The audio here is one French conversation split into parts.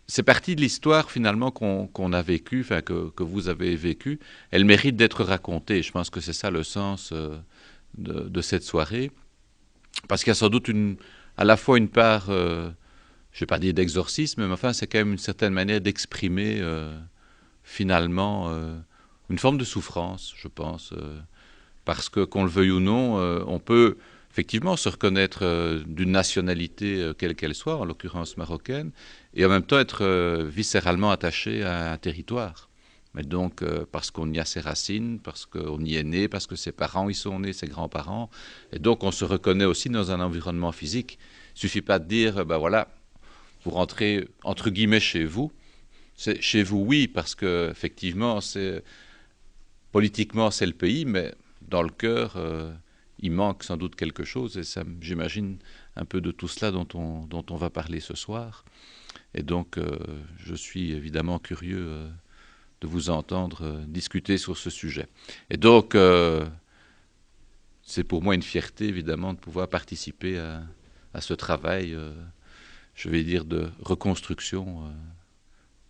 c'est partie de l'histoire finalement qu'on a vécue, enfin que vous avez vécue. Elle mérite d'être racontée. Je pense que c'est ça le sens de cette soirée. Parce qu'il y a sans doute à la fois une part, je ne vais pas dire d'exorcisme, mais enfin c'est quand même une certaine manière d'exprimer finalement une forme de souffrance, je pense. Parce que qu'on le veuille ou non, on peut effectivement se reconnaître d'une nationalité quelle qu'elle soit, en l'occurrence marocaine, et en même temps être viscéralement attaché à un territoire. Mais donc, parce qu'on y a ses racines, parce qu'on y est né, parce que ses parents y sont nés, ses grands-parents, et donc on se reconnaît aussi dans un environnement physique. Il ne suffit pas de dire, ben voilà, vous rentrez entre guillemets chez vous. Chez vous, oui, parce que effectivement, politiquement, c'est le pays, mais dans le cœur, il manque sans doute quelque chose, et ça, j'imagine, un peu de tout cela dont on va parler ce soir. Et donc, je suis évidemment curieux de vous entendre discuter sur ce sujet. Et donc, c'est pour moi une fierté, évidemment, de pouvoir participer à ce travail, je vais dire, de reconstruction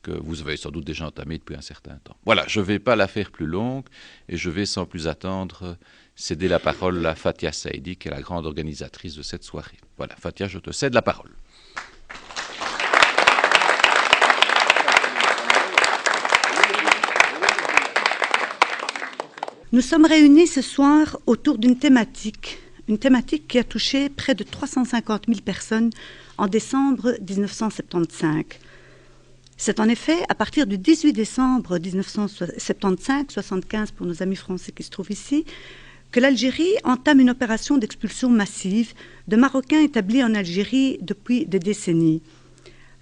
que vous avez sans doute déjà entamé depuis un certain temps. Voilà, je ne vais pas la faire plus longue, et je vais sans plus attendre céder la parole à Fatia Saidi, qui est la grande organisatrice de cette soirée. Voilà, Fatia, je te cède la parole. Nous sommes réunis ce soir autour d'une thématique qui a touché près de 350 000 personnes en décembre 1975. C'est en effet à partir du 18 décembre 1975, 75 pour nos amis français qui se trouvent ici, que l'Algérie entame une opération d'expulsion massive de Marocains établis en Algérie depuis des décennies.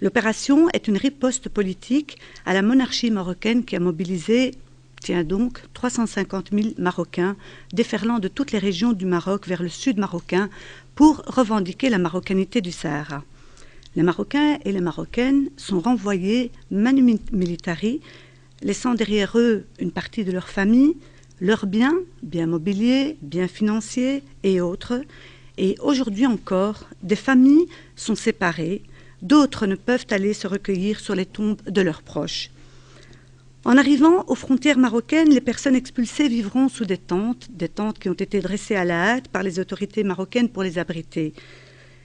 L'opération est une riposte politique à la monarchie marocaine qui a mobilisé, tiens donc, 350 000 Marocains déferlant de toutes les régions du Maroc vers le sud marocain pour revendiquer la marocanité du Sahara. Les Marocains et les Marocaines sont renvoyés manu militari, laissant derrière eux une partie de leur famille, leurs biens mobiliers, biens financiers et autres. Et aujourd'hui encore, des familles sont séparées, d'autres ne peuvent aller se recueillir sur les tombes de leurs proches. En arrivant aux frontières marocaines, les personnes expulsées vivront sous des tentes qui ont été dressées à la hâte par les autorités marocaines pour les abriter.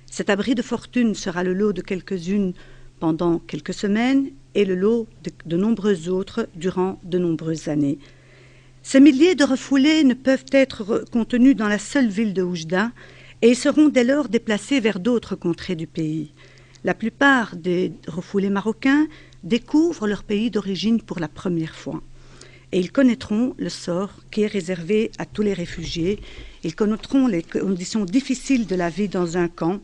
Cet abri de fortune sera le lot de quelques-unes pendant quelques semaines et le lot de nombreuses autres durant de nombreuses années. Ces milliers de refoulés ne peuvent être contenus dans la seule ville de Oujda et seront dès lors déplacés vers d'autres contrées du pays. La plupart des refoulés marocains découvrent leur pays d'origine pour la première fois. Et ils connaîtront le sort qui est réservé à tous les réfugiés. Ils connaîtront les conditions difficiles de la vie dans un camp.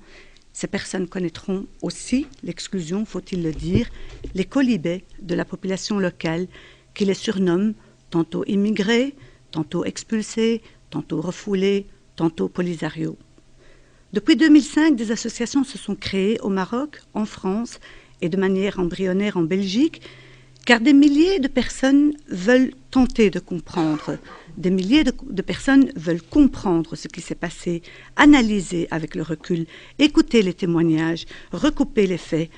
Ces personnes connaîtront aussi l'exclusion, faut-il le dire, les colibés de la population locale qui les surnomment tantôt immigrés, tantôt expulsés, tantôt refoulés, tantôt polisario. Depuis 2005, des associations se sont créées au Maroc, en France et de manière embryonnaire en Belgique, car des milliers de personnes veulent tenter de comprendre. Des milliers de personnes veulent comprendre ce qui s'est passé, analyser avec le recul, écouter les témoignages, recouper les faits.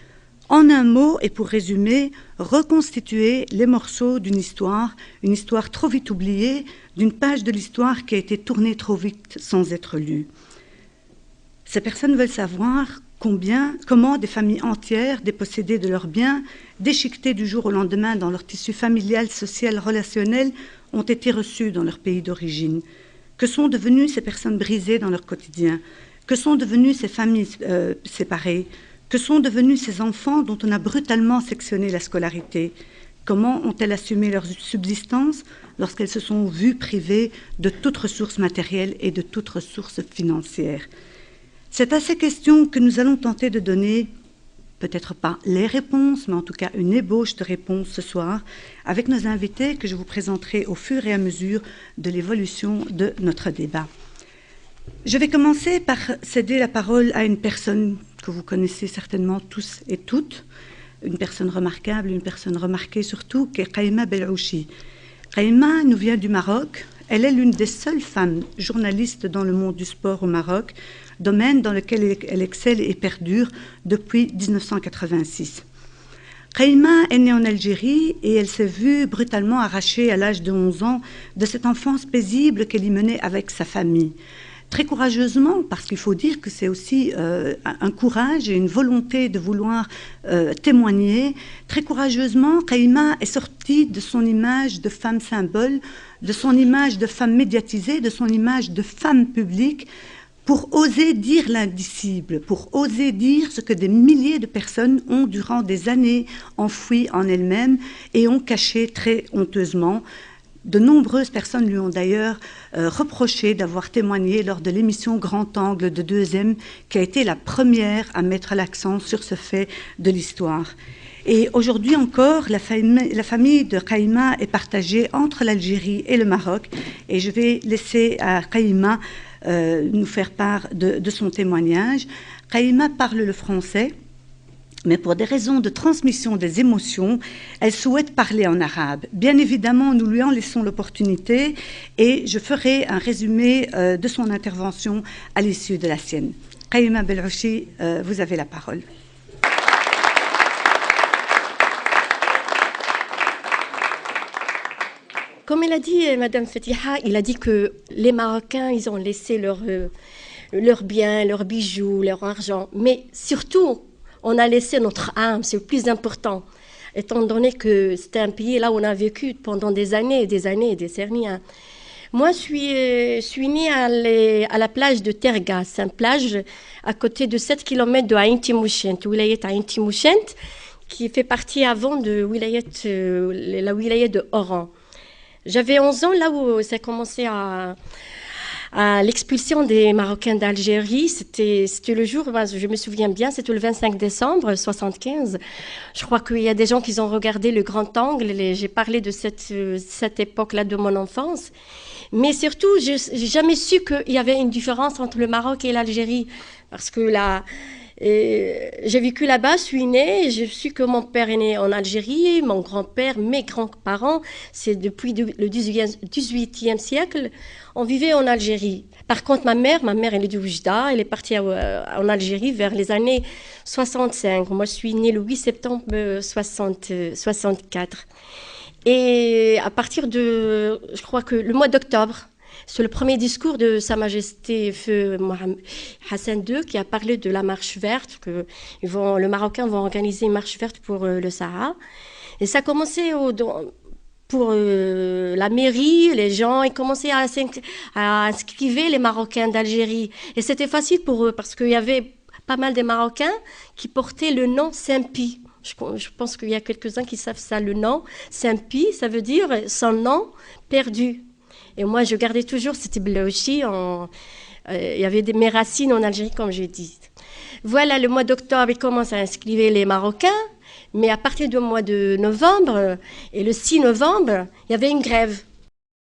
En un mot, et pour résumer, reconstituer les morceaux d'une histoire, une histoire trop vite oubliée, d'une page de l'histoire qui a été tournée trop vite sans être lue. Ces personnes veulent savoir comment des familles entières, dépossédées de leurs biens, déchiquetées du jour au lendemain dans leur tissu familial, social, relationnel, ont été reçues dans leur pays d'origine. Que sont devenues ces personnes brisées dans leur quotidien? Que sont devenues ces familles séparées? Que sont devenus ces enfants dont on a brutalement sectionné la scolarité? Comment ont-elles assumé leur subsistance lorsqu'elles se sont vues privées de toute ressource matérielle et de toute ressource financière? C'est à ces questions que nous allons tenter de donner, peut-être pas les réponses, mais en tout cas une ébauche de réponses ce soir, avec nos invités que je vous présenterai au fur et à mesure de l'évolution de notre débat. Je vais commencer par céder la parole à une personne que vous connaissez certainement tous et toutes, une personne remarquable, une personne remarquée surtout, qui est Kaïma Belouchi. Kaïma nous vient du Maroc. Elle est l'une des seules femmes journalistes dans le monde du sport au Maroc, domaine dans lequel elle excelle et perdure depuis 1986. Kaïma est née en Algérie et elle s'est vue brutalement arrachée à l'âge de 11 ans de cette enfance paisible qu'elle y menait avec sa famille. Très courageusement, parce qu'il faut dire que c'est aussi un courage et une volonté de vouloir témoigner, très courageusement, Kaïma est sortie de son image de femme symbole, de son image de femme médiatisée, de son image de femme publique, pour oser dire l'indicible, pour oser dire ce que des milliers de personnes ont durant des années enfoui en elles-mêmes et ont caché très honteusement. De nombreuses personnes lui ont d'ailleurs reproché d'avoir témoigné lors de l'émission Grand Angle de 2M, qui a été la première à mettre l'accent sur ce fait de l'histoire. Et aujourd'hui encore, la famille de Kaïma est partagée entre l'Algérie et le Maroc. Et je vais laisser à Kaïma nous faire part de son témoignage. Kaïma parle le français, mais pour des raisons de transmission des émotions, elle souhaite parler en arabe. Bien évidemment, nous lui en laissons l'opportunité et je ferai un résumé de son intervention à l'issue de la sienne. Kaïma Belrouchi, vous avez la parole. Comme elle a dit, Madame Fatiha, il a dit que les Marocains, ils ont laissé leurs biens, leurs bijoux, leur argent. Mais surtout, on a laissé notre âme, c'est le plus important. Étant donné que c'était un pays là où on a vécu pendant des années et des années et des décennies. Hein. Moi, je suis née à la plage de Terga. C'est une plage à côté de 7 km de Ain Timouchent, Wilayet Ain Timouchent, qui fait partie avant de la wilaya de Oran. J'avais 11 ans là où ça a commencé à l'expulsion des Marocains d'Algérie. C'était le jour, je me souviens bien, c'était le 25 décembre 1975. Je crois qu'il y a des gens qui ont regardé le Grand Angle. J'ai parlé de cette époque-là de mon enfance. Mais surtout, je n'ai jamais su qu'il y avait une différence entre le Maroc et l'Algérie. Parce que là... j'ai vécu là-bas, je suis née, j'ai su que mon père est né en Algérie, mon grand-père, mes grands-parents, c'est depuis le 18e siècle, on vivait en Algérie. Par contre, ma mère elle est du Oujda, elle est partie en Algérie vers les années 65. Moi, je suis née le 8 septembre 64. Et à partir de, je crois que le mois d'octobre, c'est le premier discours de Sa Majesté Feu Mohamed Hassan II qui a parlé de la marche verte, que les Marocains vont organiser une marche verte pour le Sahara. Et ça a commencé pour la mairie, les gens, ils commençaient à inscrire les Marocains d'Algérie. Et c'était facile pour eux parce qu'il y avait pas mal de Marocains qui portaient le nom Saint-Pi. Je pense qu'il y a quelques-uns qui savent ça, le nom Saint-Pi, ça veut dire son nom perdu. Et moi, je gardais toujours, c'était Belrouchi, il y avait mes racines en Algérie, comme j'ai dit. Voilà, le mois d'octobre, ils commencent à inscrire les Marocains, mais à partir du mois de novembre, et le 6 novembre, il y avait une grève.